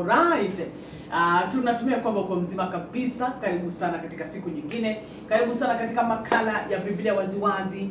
Alright. Tunatumia kwamba kwa mzima kabisa. Karibu sana katika siku nyingine. Karibu sana katika makala ya Biblia waziwazi.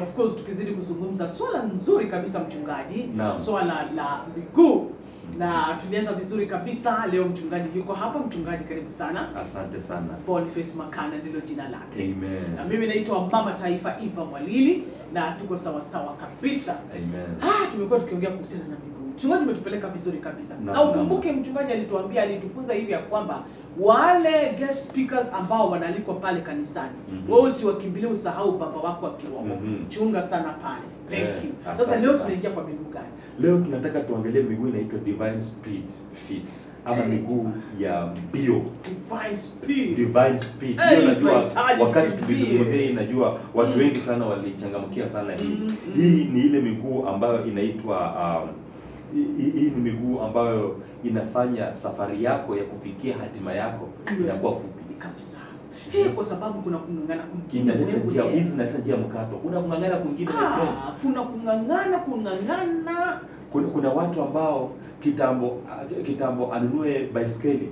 Of course tukizidi kuzungumza swala nzuri kabisa mchungaji, swala la miguu. Na tulianza vizuri kabisa. Leo mchungaji yuko hapa. Mchungaji karibu sana. Asante sana. Boniface Makana ndilo jina lake. Amen. Na mimi naitwa Mama Taifa Eva Mwalili na tuko sawa sawa kabisa. Amen. Tumekuwa tukiongea kuhusiana na miguu. Mchungaji umetupeleka vizuri kabisa. Na ukumbuke mchungaji alituambia, alitufunza hivi ya kwamba wale guest speakers ambao wanalikwa pale kanisani, wewe usiwakimbilie, usahau baba wako wa kiroho. Chunga sana pale. Thank you. Sasa leo tunaingia kwa miguu gani? Leo tunataka tuangalie miguu inaitwa divine speed feet ama miguu ya mbio. Divine speed. Divine speed. Hiyo najua wakati tukizungumzia hii najua watu wengi sana walichangamkia sana hii. Hii ni ile miguu ambayo inaitwa hii ni miguu ambayo inafanya safari yako ya kufikia hatima yako inakuwa fupi kabisa. Kwa sababu kuna kungangana kwingine. Hizi na njia mkato. Kuna kungangana kwingine. Kuna kungangana. Kuna watu ambao kitambo anunue baiskeli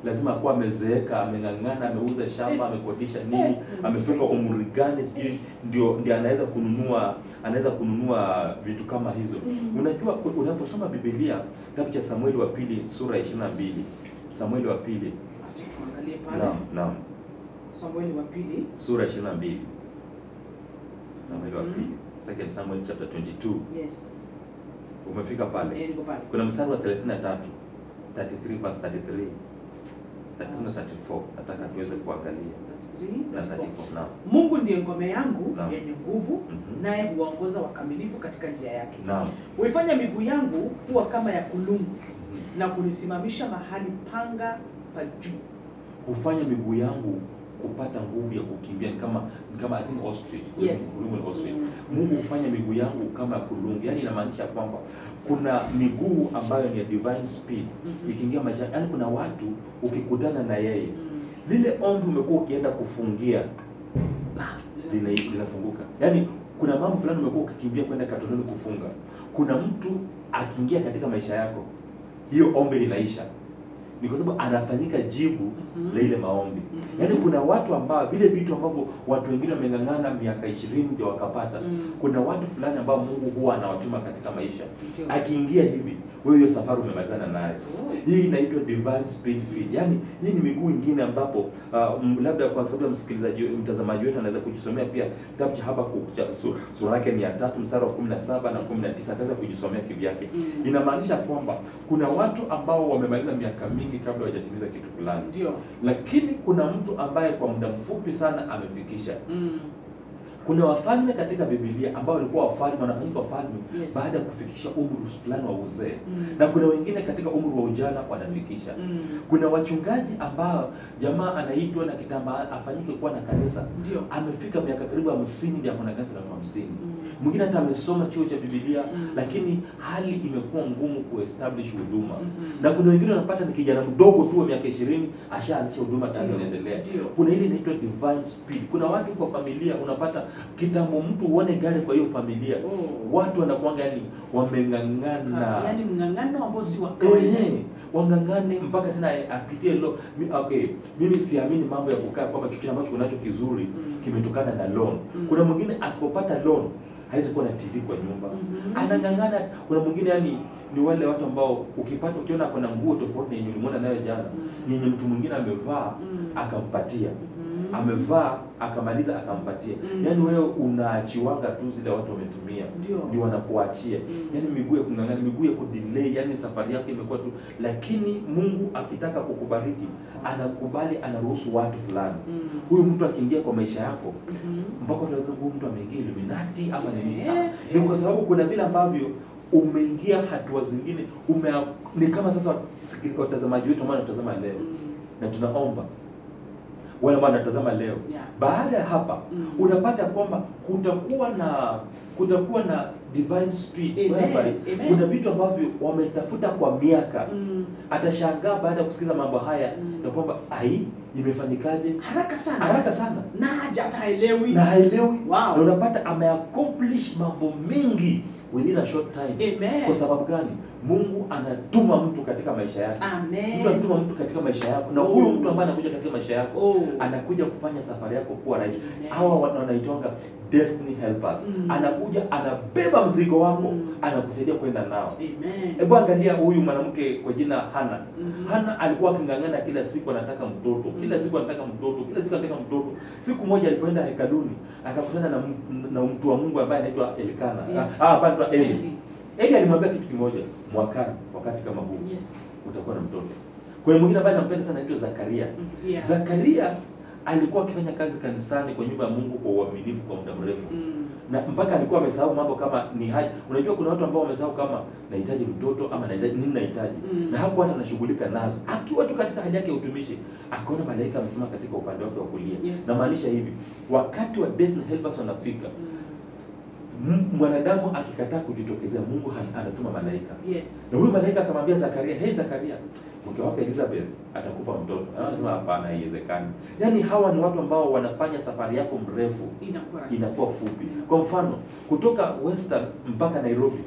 lazima kuwa amezeeka, amengangana, ameuza shamba, amekodisha nini, amefika umri gani sijui ndio anaweza kununua vitu kama hizo. Unajua unaposoma Biblia kitabu cha Samueli wa pili sura 22. Samueli wa pili. Acha tuangalie pale. Naam. Samueli wa pili sura 22. Samueli wa pili. 2 Samuel chapter 22. Yes. Umefika pale? Niko pale. Kuna mstari wa 33. 33 verse 33. 34. Nataka tuweze kuangalia. 33 na 34. Naam. Mungu ndiye ngome yangu yenye nguvu, naye huongoza wakamilifu katika njia yake. Naam. Huifanya miguu yangu kuwa kama ya kulungu na kunisimamisha mahali panga pa juu. Hufanya miguu yangu kupata nguvu ya kukimbia kama I think ostrich. Yes. Ostrich. Mungu hufanya miguu yangu kama kulungu. Yaani inamaanisha kwamba kuna miguu ambayo ni divine speed. Ikiingia maisha, yaani kuna watu ukikutana na yeye lile ombi umekuwa ukienda kufungia linafunguka. Yaani kuna mambo fulani umekuwa ukikimbia kwenda katononi kufunga. Kuna mtu akiingia katika maisha yako, hiyo ombi linaisha. Ni kwa sababu anafanyika jibu la ile maombi. Yaani kuna watu ambao vile vitu ambavyo watu wengine wamengangana miaka 20 ndio wakapata. Kuna watu fulani ambao Mungu huwa anawatuma katika maisha. Akiingia hivi, wewe hiyo safari umemalizana nayo. Hii inaitwa divine speed feet. Yaani hii ni miguu nyingine ambapo labda kwa sababu mtazamaji wetu anaweza kujisomea pia kitabu cha Habakuk sura yake ni ya 3 mstari wa 17 na 19 ataweza kujisomea kivyake. Inamaanisha kwamba kuna watu ambao wamemaliza miaka mingi kabla hawajatimiza kitu fulani. Ndio. Lakini kuna mtu ambaye kwa muda mfupi sana amefikisha. Kuna wafalme katika Biblia ambao walikuwa wafalme, wanafanyika wafalme baada ya kufikisha umri fulani wa uzee. Na kuna wengine katika umri wa ujana wanafikisha. Kuna wachungaji ambao jamaa anaitwa na kitamba afanyike kuwa na kanisa. Ndio. Amefika miaka karibu 50 ndio akona kanisa la 50. Mwingine hata amesoma chuo cha Biblia lakini hali imekuwa ngumu kuestablish huduma. Na kuna wengine wanapata ni kijana mdogo tu wa miaka 20 ashaanzisha huduma tayari inaendelea. Kuna ile inaitwa divine speed. Kuna watu kwa familia unapata kitambo mtu uone gari kwa hiyo familia. Watu wanakuanga yani wamengangana. Yaani mngangano ambao si wa kawaida. Wangangane mpaka tena apitie lo. Okay, mimi siamini mambo ya kukaa kwamba kitu ambacho unacho kizuri kimetokana na loan. Kuna mwingine asipopata loan haizi kuwa na TV kwa nyumba. Anangangana. Kuna mwingine yani ni wale watu ambao ukiona kuna nguo tofauti na yenye ulimuona nayo jana, yenye mtu mwingine amevaa akampatia. Amevaa akamaliza akampatia. Yaani wewe unaachiwanga tu zile watu wametumia. Ndio wanakuachia. Yaani miguu ya kungangana, miguu ya kudelay, yaani safari yako imekuwa tu. Lakini Mungu akitaka kukubariki, anakubali, anaruhusu watu fulani. Huyu mtu akiingia kwa maisha yako, mpaka unaweza huyu mtu ameingia Illuminati ama nini. Ni kwa sababu kuna vile ambavyo umeingia hatua zingine, ni kama sasa watazamaji wetu ambao wanatazama leo. Na tunaomba wale ambao wanatazama leo, baada ya hapa unapata kwamba kutakuwa na divine speed. Kuna vitu ambavyo wametafuta kwa miaka. Atashangaa baada ya kusikiza mambo haya na kwamba imefanyikaje haraka sana na hata haelewi. Na unapata ameaccomplish mambo mengi within a short time. Amen. Kwa sababu gani? Mungu anatuma mtu katika maisha yako. Amen. Mtu anatuma mtu katika maisha yako, na huyo mtu ambaye anakuja katika maisha yako anakuja kufanya safari yako kuwa rahisi. Hawa wanaitwa destiny helpers. Anakuja anabeba mzigo wako, anakusaidia kwenda nao. Amen. Hebu angalia huyu mwanamke kwa jina Hana. Hana alikuwa akingangana kila siku anataka mtoto. Kila siku anataka mtoto, kila siku anataka mtoto. Siku moja alipoenda hekaluni, akakutana na mtu wa Mungu ambaye anaitwa Elikana. Yes. Hapana, Eli. Eli alimwambia kitu kimoja, mwakani wakati kama huu utakuwa na mtoto. Kuna mwingine ambaye nampenda sana anaitwa Zakaria. Zakaria alikuwa akifanya kazi kanisani kwa nyumba ya Mungu kwa uaminifu kwa muda mrefu. Na mpaka alikuwa amesahau mambo kama ni haja. Unajua kuna watu ambao wamesahau kama nahitaji mtoto ama nahitaji nini nahitaji. Na hakuwa hata anashughulika nazo. Akiwa tu katika hali yake ya utumishi, akaona malaika amesimama katika upande wake wa kulia. Na maanisha hivi, wakati wa destiny helpers wanafika, mwanadamu akikataa kujitokezea, Mungu anatuma malaika. Na huyu malaika akamwambia Zakaria, "Hey Zakaria, mke wako Elizabeth atakupa mtoto." Anasema hapana, haiwezekani. Yaani hawa ni watu ambao wanafanya safari yako mrefu inakuwa fupi. Kwa mfano, kutoka Western mpaka Nairobi,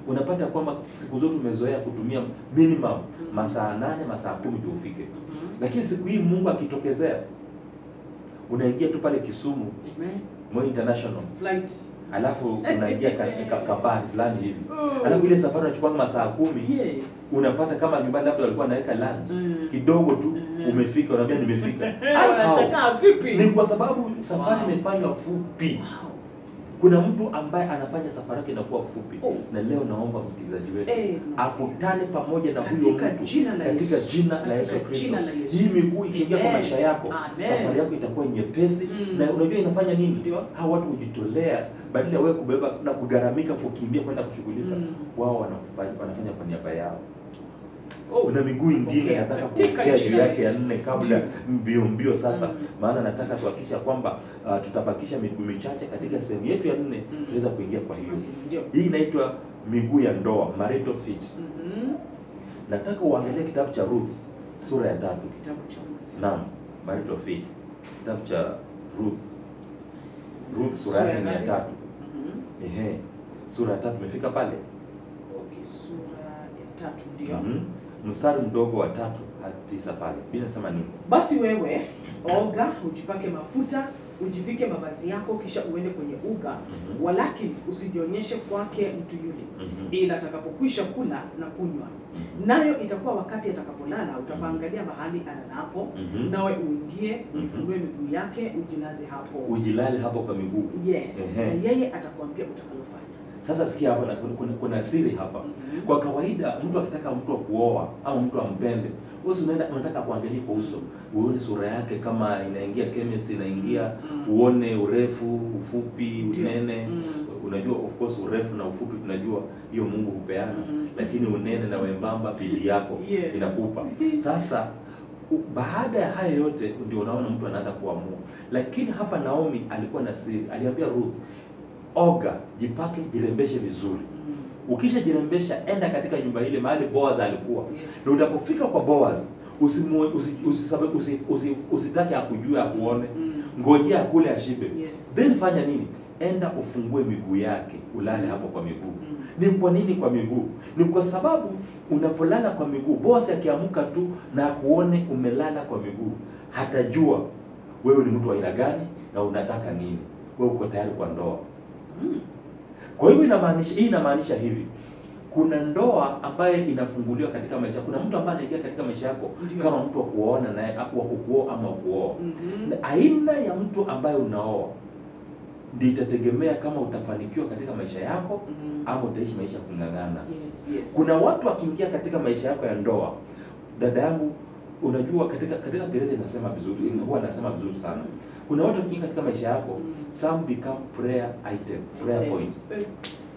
unapata kwamba siku zote umezoea kutumia minimum masaa 8, masaa 10 ndio ufike. Lakini siku hii Mungu akitokezea, unaingia tu pale Kisumu, Moi International Flight. Alafu unaingia kabari fulani hivi. Alafu ile safari unachukua masaa 10. Unapata kama nyumbani labda walikuwa naweka lunch. Kidogo tu umefika, unaambia nimefika. Unashangaa vipi? Ni kwa sababu safari imefanywa fupi. Kuna mtu ambaye anafanya safari yake inakuwa fupi. Na leo naomba msikilizaji wetu akutane pamoja na huyo mtu katika jina la Yesu Kristo. Hii miguu ikiingia kwa maisha yako, safari yako itakuwa nyepesi. Na unajua inafanya nini? Hao watu hujitolea badala wewe kubeba na kugaramika kukimbia kwenda kushughulika. Wao wanafanya kwa niaba yao. Una miguu ingine nataka kuongea juu yake ya 4 kabla mbio sasa. Maana nataka tuhakikisha kwamba tutabakisha miguu michache katika sehemu yetu ya 4 tuweza kuingia kwa hiyo. Hii inaitwa miguu ya ndoa, marital feet. Nataka uangalie kitabu cha Ruth sura ya 3. Kitabu cha Ruth. Naam, marital feet. Kitabu cha Ruth. Ruth sura ya 3. Sura ya 3 umefika pale? Okay, sura ya 3 ndio. Mstari mdogo wa 3 hadi 9 pale. Biblia inasema nini? Basi wewe oga, ujipake mafuta, ujivike mavazi yako, kisha uende kwenye uga, walakini usijionyeshe kwake mtu yule. Ila atakapokwisha kula na kunywa, nayo itakuwa wakati atakapolala, utapaangalia mahali alalapo, nawe uingie, uifungue miguu yake, ujilaze hapo. Ujilale hapo kwa miguu. Na yeye atakwambia utakalofanya. Sasa sikia hapa, na kuna siri hapa. Kwa kawaida mtu akitaka mtu wa kuoa au mtu ampende, wewe unataka kuangalia kwa uso, uone sura yake kama inaingia chemistry, inaingia, uone urefu, ufupi, unene. Unajua of course urefu na ufupi tunajua hiyo Mungu hupeana, lakini unene na wembamba bidii yako inakupa. Sasa baada ya haya yote ndio unaona mtu anaanza kuamua. Lakini hapa Naomi alikuwa na siri. Aliambia Ruth, oga, jipake, jirembeshe vizuri. Ukisha jirembesha, enda katika nyumba ile mahali Boaz alikuwa. Na unapofika kwa Boaz, usitake akujue akuone. Ngojea akule ashibe. Then fanya nini? Enda ufungue miguu yake, ulale hapo kwa miguu. Ni kwa nini kwa miguu? Ni kwa sababu unapolala kwa miguu, Boaz akiamka tu na kuone umelala kwa miguu, hatajua wewe ni mtu wa aina gani na unataka nini. Wewe uko tayari kwa ndoa. Kwa hivyo inamaanisha hivi, kuna ndoa ambaye inafunguliwa katika maisha. Kuna mtu ambaye anaingia katika maisha yako kama mtu wa kuoana naye, wa kukuoa ama kuoa. Aina ya mtu ambaye unaoa ndio itategemea kama utafanikiwa katika maisha yako ama utaishi maisha kung'ang'ana. Kuna watu wakiingia katika maisha yako ya ndoa, dada yangu, unajua katika gereza inasema vizuri, huwa anasema vizuri sana. Kuna watu wakiingia katika maisha yako, some become prayer points.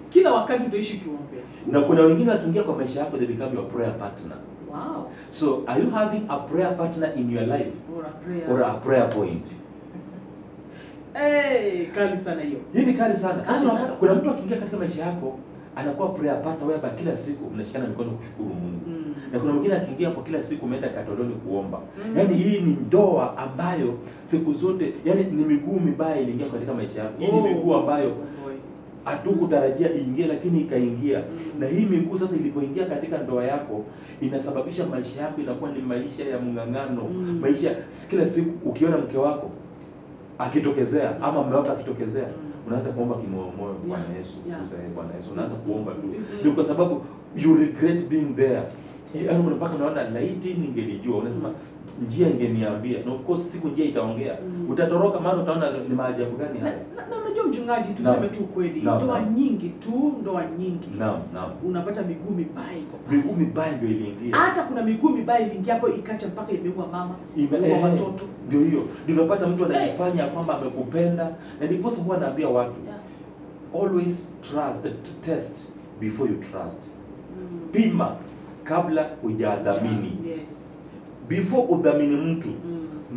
Kila wakati utaishi kuombea. Na kuna wengine wataingia kwa maisha yako, they become your prayer partner. Wow. So are you having a prayer partner in your life or a prayer point? Kali sana hiyo. Hii ni kali sana. Sasa kuna mtu akiingia katika maisha yako anakuwa prayer partner, wewe kila siku mnashikana mikono kushukuru Mungu. Na kuna mwingine akiingia kwa kila siku umeenda katoloni kuomba. Yaani hii ni ndoa ambayo siku zote, yani ni miguu mibaya iliingia katika maisha yako. Hii ni miguu ambayo hatukutarajia iingie lakini ikaingia. Na hii miguu sasa ilipoingia katika ndoa yako inasababisha maisha yako inakuwa ni maisha ya mng'ang'ano. Maisha kila siku ukiona mke wako akitokezea ama mume wako akitokezea, unaanza kuomba kimoyomoyo, Bwana Yesu, Bwana Yesu, unaanza kuomba tu. Ndio kwa sababu you regret being there. Yaani mpaka unaona laiti ningelijua, unasema njia ingeniambia. Na of course siku njia itaongea. Utatoroka maana utaona ni maajabu gani haya. Na unajua mchungaji, tuseme tu kweli, ndoa nyingi Naam. Unapata miguu mibaya iko pale. Miguu mibaya ndio iliingia. Hata kuna miguu mibaya iliingia hapo ikacha mpaka imeua mama, imeua watoto. Ndio hiyo. Ndio unapata mtu anajifanya kwamba amekupenda. Na ndipo sasa huwa naambia watu, always test before you trust. Pima kabla hujadhamini. Yes. Before udhamini mtu,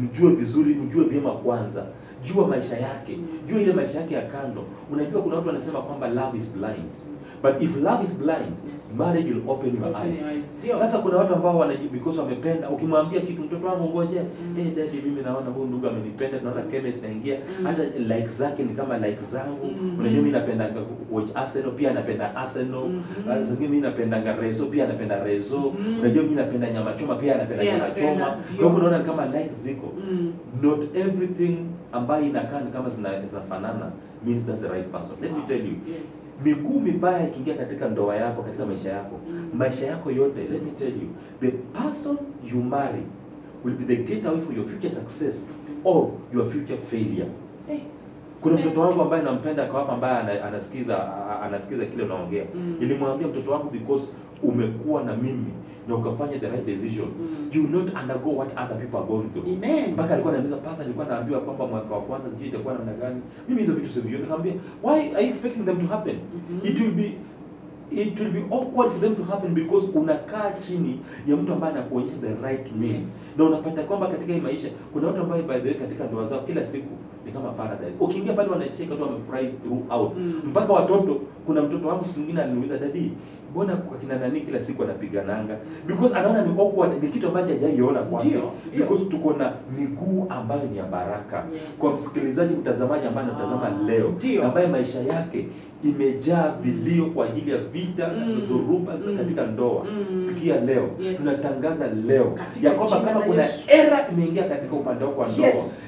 mjue vizuri, mjue vyema kwanza. Jua maisha yake, jua ile maisha yake ya kando. Unajua kuna watu wanasema kwamba love is blind. But if love is blind, marriage will open your eyes. Sasa kuna watu ambao because wamependa, ukimwambia kitu mtoto wangu ngoje, daddy mimi naona huyu ndugu amenipenda, tunaona chemistry inaingia, hata like zake ni kama like zangu. Unajua mimi napenda watch Arsenal, pia anapenda Arsenal. Zingine mimi napenda Rezo, pia anapenda Rezo. Unajua mimi napenda nyama choma, pia anapenda nyama choma. Kwa hivyo unaona kama like ziko. Not everything ambayo inakaa kama zinafanana means that's the right person. Let me tell you. Miguu mibaya ikiingia katika ndoa yako, katika maisha yako yote, let me tell you, the person you marry will be the gateway for your future success or your future failure. Kuna mtoto wangu ambaye nampenda kwa hapa, ambaye anasikiza kile unaongea. Nilimwambia mtoto wangu, because umekuwa na mimi na ukafanya the right decision, you will not undergo what other people are going through. Amen. Mpaka alikuwa ananiuliza, pastor, nilikuwa naambiwa kwamba mwaka wa kwanza sijui itakuwa namna gani. Mimi hizo vitu sivyo. Nikamwambia, why are you expecting them to happen? It will be awkward for them to happen because unakaa chini ya mtu ambaye anakuonyesha the right means. Na unapata kwamba katika hii maisha kuna watu ambao by the way katika ndoa zao kila siku ni kama paradise. Ukiingia pale wanacheka tu, wamefurahi throughout. Mpaka watoto, kuna mtoto wangu siku nyingine aliniuliza, daddy, mbona kwa kina nani kila siku anapigananga? Because anaona ni awkward, ni kitu ambacho hajaiona kwake. Because tuko na miguu ambayo ni ya baraka. Kwa msikilizaji, mtazamaji ambaye anatazama leo, ambaye maisha yake imejaa vilio kwa ajili ya vita na dhuruba katika ndoa. Sikia leo, tunatangaza leo ya kwamba kama kuna era imeingia katika upande wako wa ndoa,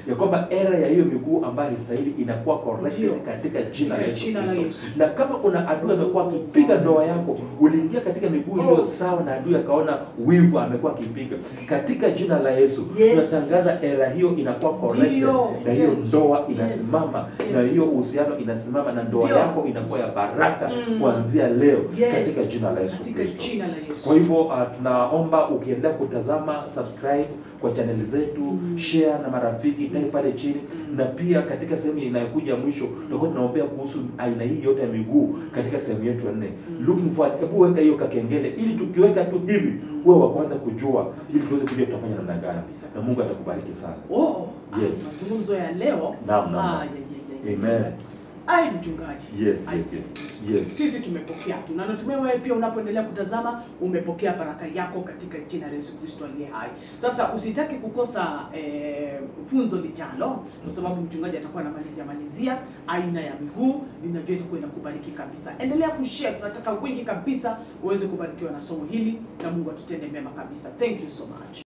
ya kwamba era ya hiyo miguu ambayo inastahili inakuwa corrected katika jina la Yesu Kristo. Na kama kuna adui amekuwa akipiga ndoa yako, uliingia katika miguu iliyo sawa, na adui akaona wivu amekuwa akipiga, katika jina la Yesu tunatangaza era hiyo inakuwa corrected, na hiyo ndoa inasimama, na hiyo uhusiano inasimama, na ndoa yako inakuwa ya baraka kuanzia leo katika jina la Yesu Kristo. Kwa hivyo tunaomba ukiendelea kutazama, subscribe kwa channel zetu, share na marafiki, type pale chini, na pia katika sehemu inayokuja mwisho tutakuwa tunaombea kuhusu aina hii yote ya miguu katika sehemu yetu 4. Looking forward, hebu weka hiyo kakengele ili tukiweka tu hivi wewe wa kwanza kujua, ili tuweze kujua tutafanya namna gani. Na Mungu atakubariki sana. Mazungumzo ya leo. Naam. Amen. Ai mchungaji. Yes. Sisi tumepokea tu. Na natumai wewe pia unapoendelea kutazama umepokea baraka yako katika jina la Yesu Kristo aliye hai. Sasa usitaki kukosa funzo lijalo, kwa sababu mchungaji atakuwa anamalizia aina ya miguu. Ninajua itakuwa inakubariki kabisa. Endelea kushare, tunataka wingi kabisa uweze kubarikiwa na somo hili, na Mungu atutende mema kabisa. Thank you so much.